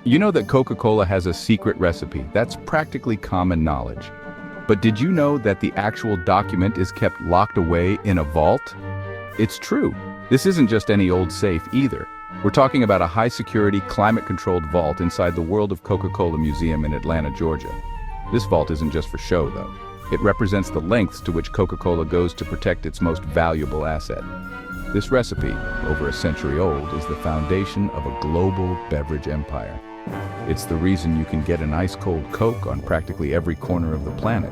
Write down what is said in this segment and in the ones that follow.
You know that Coca-Cola has a secret recipe. That's practically common knowledge. But did you know that the actual document is kept locked away in a vault? It's true. This isn't just any old safe either. We're talking about a high-security, climate-controlled vault inside the World of Coca-Cola Museum in Atlanta, Georgia. This vault isn't just for show, though. It represents the lengths to which Coca-Cola goes to protect its most valuable asset. This recipe, over a century old, is the foundation of a global beverage empire. It's the reason you can get an ice-cold Coke on practically every corner of the planet.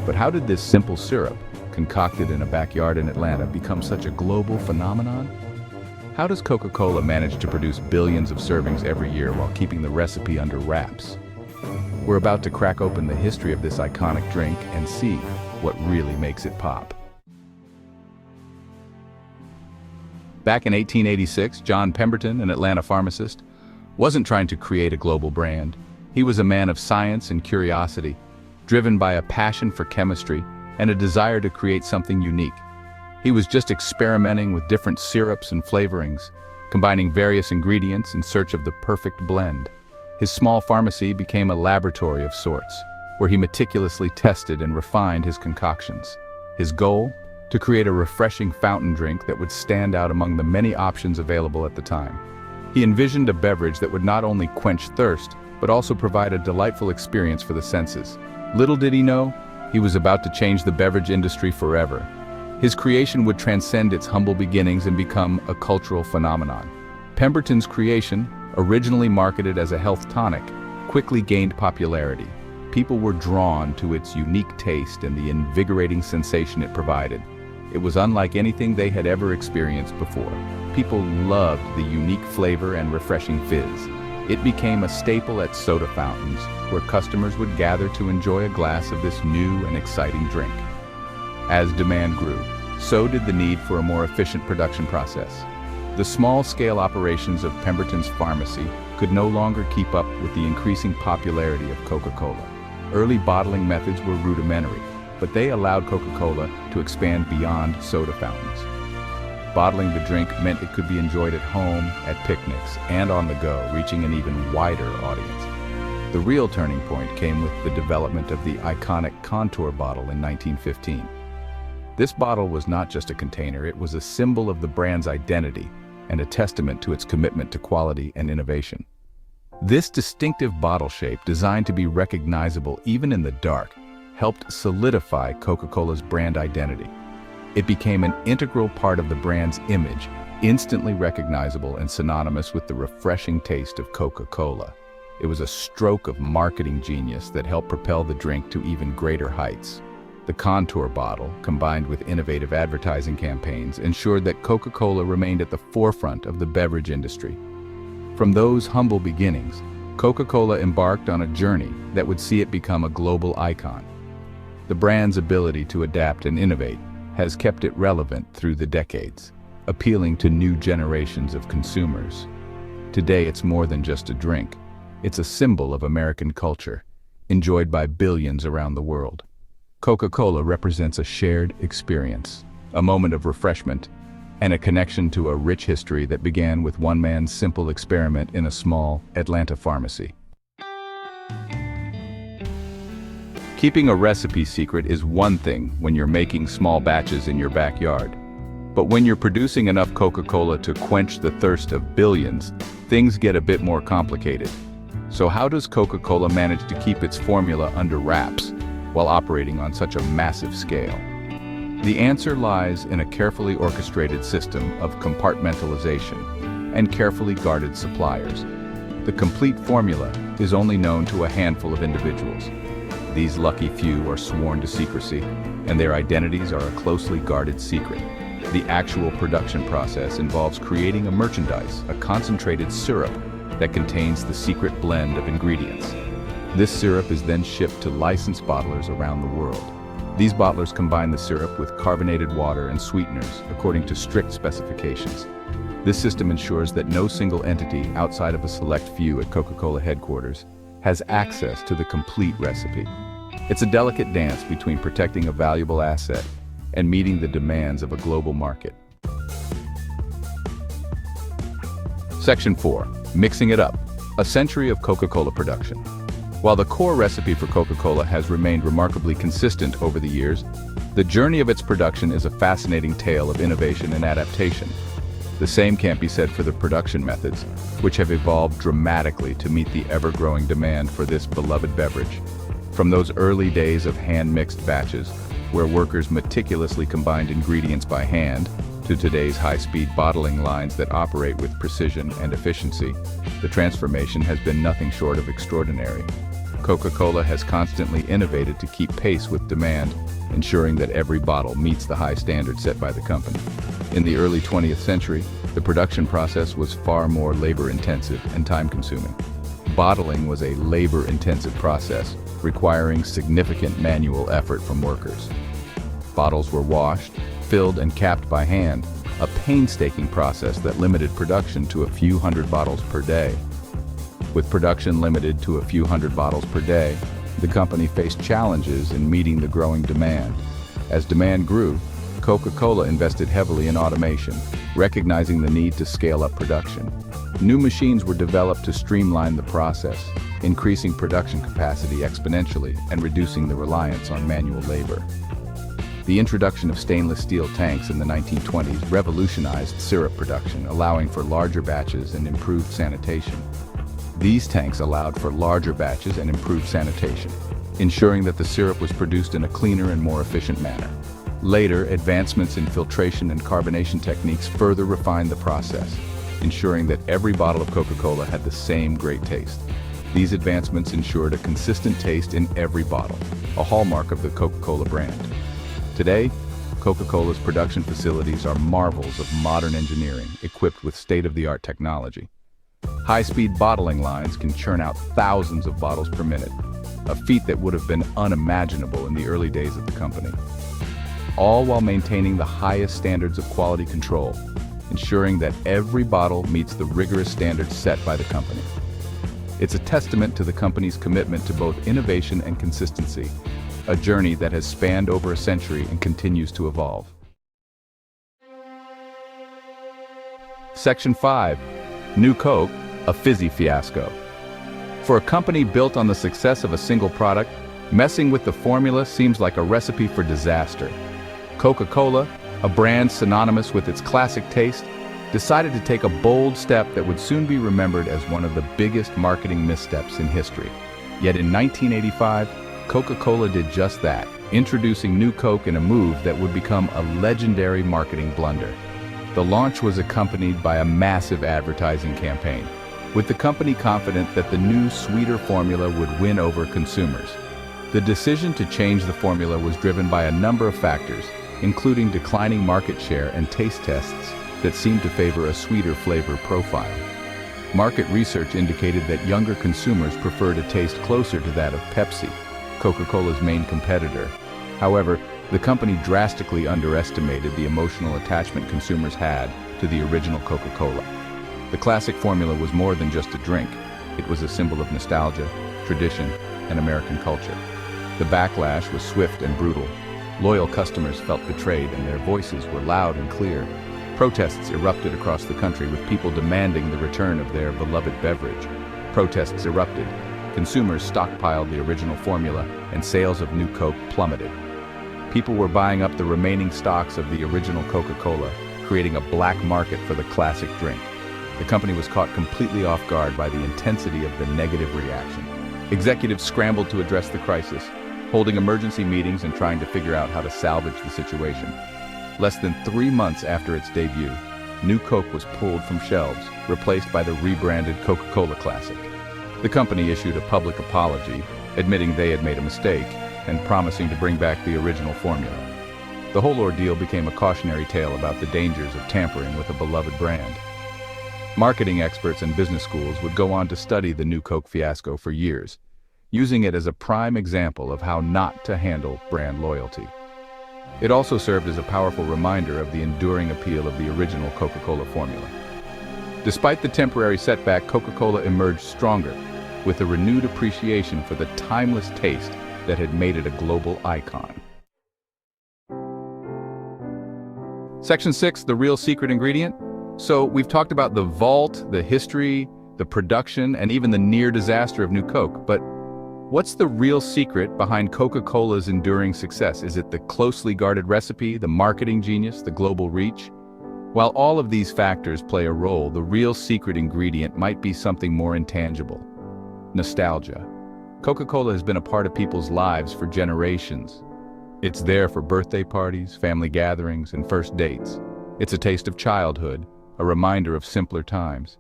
But how did this simple syrup, concocted in a backyard in Atlanta, become such a global phenomenon? How does Coca-Cola manage to produce billions of servings every year while keeping the recipe under wraps? We're about to crack open the history of this iconic drink and see what really makes it pop. Back in 1886, John Pemberton, an Atlanta pharmacist, wasn't trying to create a global brand. He was a man of science and curiosity, driven by a passion for chemistry and a desire to create something unique. He was just experimenting with different syrups and flavorings, combining various ingredients in search of the perfect blend. His small pharmacy became a laboratory of sorts, where he meticulously tested and refined his concoctions. His goal? To create a refreshing fountain drink that would stand out among the many options available at the time. He envisioned a beverage that would not only quench thirst, but also provide a delightful experience for the senses. Little did he know, he was about to change the beverage industry forever. His creation would transcend its humble beginnings and become a cultural phenomenon. Pemberton's creation, originally marketed as a health tonic, quickly gained popularity. People were drawn to its unique taste and the invigorating sensation it provided. It was unlike anything they had ever experienced before. People loved the unique flavor and refreshing fizz. It became a staple at soda fountains, where customers would gather to enjoy a glass of this new and exciting drink. As demand grew, so did the need for a more efficient production process. The small-scale operations of Pemberton's pharmacy could no longer keep up with the increasing popularity of Coca-Cola. Early bottling methods were rudimentary, but they allowed Coca-Cola to expand beyond soda fountains. Bottling the drink meant it could be enjoyed at home, at picnics, and on the go, reaching an even wider audience. The real turning point came with the development of the iconic Contour bottle in 1915. This bottle was not just a container, it was a symbol of the brand's identity and a testament to its commitment to quality and innovation. This distinctive bottle shape, designed to be recognizable even in the dark, helped solidify Coca-Cola's brand identity. It became an integral part of the brand's image, instantly recognizable and synonymous with the refreshing taste of Coca-Cola. It was a stroke of marketing genius that helped propel the drink to even greater heights. The Contour bottle, combined with innovative advertising campaigns, ensured that Coca-Cola remained at the forefront of the beverage industry. From those humble beginnings, Coca-Cola embarked on a journey that would see it become a global icon. The brand's ability to adapt and innovate has kept it relevant through the decades, appealing to new generations of consumers. Today, it's more than just a drink. It's a symbol of American culture, enjoyed by billions around the world. Coca-Cola represents a shared experience, a moment of refreshment, and a connection to a rich history that began with one man's simple experiment in a small Atlanta pharmacy. Keeping a recipe secret is one thing when you're making small batches in your backyard. But when you're producing enough Coca-Cola to quench the thirst of billions, things get a bit more complicated. So how does Coca-Cola manage to keep its formula under wraps while operating on such a massive scale? The answer lies in a carefully orchestrated system of compartmentalization and carefully guarded suppliers. The complete formula is only known to a handful of individuals. These lucky few are sworn to secrecy, and their identities are a closely guarded secret. The actual production process involves creating a merchandise, a concentrated syrup that contains the secret blend of ingredients. This syrup is then shipped to licensed bottlers around the world. These bottlers combine the syrup with carbonated water and sweeteners according to strict specifications. This system ensures that no single entity outside of a select few at Coca-Cola headquarters has access to the complete recipe. It's a delicate dance between protecting a valuable asset and meeting the demands of a global market. Section 4. Mixing it up. A century of Coca-Cola production. While the core recipe for Coca-Cola has remained remarkably consistent over the years, the journey of its production is a fascinating tale of innovation and adaptation. The same can't be said for the production methods, which have evolved dramatically to meet the ever-growing demand for this beloved beverage. From those early days of hand-mixed batches, where workers meticulously combined ingredients by hand, to today's high-speed bottling lines that operate with precision and efficiency, the transformation has been nothing short of extraordinary. Coca-Cola has constantly innovated to keep pace with demand, ensuring that every bottle meets the high standards set by the company. In the early 20th century, the production process was far more labor-intensive and time-consuming. Bottling was a labor-intensive process, requiring significant manual effort from workers. Bottles were washed, filled and capped by hand, a painstaking process that limited production to a few hundred bottles per day. With production limited to a few hundred bottles per day, the company faced challenges in meeting the growing demand. As demand grew, Coca-Cola invested heavily in automation, recognizing the need to scale up production. New machines were developed to streamline the process, increasing production capacity exponentially and reducing the reliance on manual labor. The introduction of stainless steel tanks in the 1920s revolutionized syrup production, allowing for larger batches and improved sanitation. These tanks allowed for larger batches and improved sanitation, ensuring that the syrup was produced in a cleaner and more efficient manner. Later, advancements in filtration and carbonation techniques further refined the process, ensuring that every bottle of Coca-Cola had the same great taste. These advancements ensured a consistent taste in every bottle, a hallmark of the Coca-Cola brand. Today, Coca-Cola's production facilities are marvels of modern engineering, equipped with state-of-the-art technology. High-speed bottling lines can churn out thousands of bottles per minute, a feat that would have been unimaginable in the early days of the company. All while maintaining the highest standards of quality control, ensuring that every bottle meets the rigorous standards set by the company. It's a testament to the company's commitment to both innovation and consistency, a journey that has spanned over a century and continues to evolve. Section 5. New Coke, a fizzy fiasco. For a company built on the success of a single product, messing with the formula seems like a recipe for disaster. Coca-Cola, a brand synonymous with its classic taste, decided to take a bold step that would soon be remembered as one of the biggest marketing missteps in history. Yet in 1985, Coca-Cola did just that, introducing New Coke in a move that would become a legendary marketing blunder. The launch was accompanied by a massive advertising campaign, with the company confident that the new, sweeter formula would win over consumers. The decision to change the formula was driven by a number of factors, including declining market share and taste tests that seemed to favor a sweeter flavor profile. Market research indicated that younger consumers preferred a taste closer to that of Pepsi, Coca-Cola's main competitor. However, the company drastically underestimated the emotional attachment consumers had to the original Coca-Cola. The classic formula was more than just a drink. It was a symbol of nostalgia, tradition, and American culture. The backlash was swift and brutal. Loyal customers felt betrayed, and their voices were loud and clear. Protests erupted across the country, with people demanding the return of their beloved beverage. Protests erupted. Consumers stockpiled the original formula, and sales of New Coke plummeted. People were buying up the remaining stocks of the original Coca-Cola, creating a black market for the classic drink. The company was caught completely off guard by the intensity of the negative reaction. Executives scrambled to address the crisis, holding emergency meetings and trying to figure out how to salvage the situation. Less than 3 months after its debut, New Coke was pulled from shelves, replaced by the rebranded Coca-Cola Classic. The company issued a public apology, admitting they had made a mistake and promising to bring back the original formula. The whole ordeal became a cautionary tale about the dangers of tampering with a beloved brand. Marketing experts and business schools would go on to study the New Coke fiasco for years, using it as a prime example of how not to handle brand loyalty. It also served as a powerful reminder of the enduring appeal of the original Coca-Cola formula. Despite the temporary setback, Coca-Cola emerged stronger, with a renewed appreciation for the timeless taste that had made it a global icon. Section 6, the real secret ingredient. So we've talked about the vault, the history, the production, and even the near disaster of New Coke. But what's the real secret behind Coca-Cola's enduring success? Is it the closely guarded recipe, the marketing genius, the global reach? While all of these factors play a role, the real secret ingredient might be something more intangible: nostalgia. Coca-Cola has been a part of people's lives for generations. It's there for birthday parties, family gatherings, and first dates. It's a taste of childhood, a reminder of simpler times.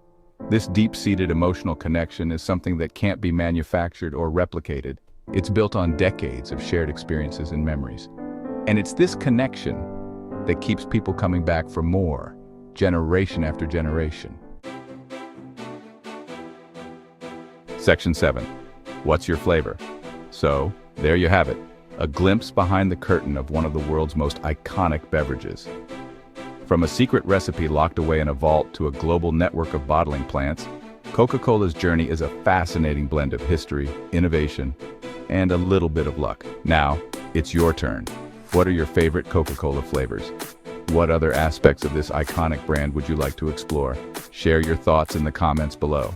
This deep-seated emotional connection is something that can't be manufactured or replicated. It's built on decades of shared experiences and memories. And it's this connection that keeps people coming back for more, generation after generation. Section 7. What's your flavor? So, there you have it. A glimpse behind the curtain of one of the world's most iconic beverages. From a secret recipe locked away in a vault to a global network of bottling plants, Coca-Cola's journey is a fascinating blend of history, innovation, and a little bit of luck. Now, it's your turn. What are your favorite Coca-Cola flavors? What other aspects of this iconic brand would you like to explore? Share your thoughts in the comments below.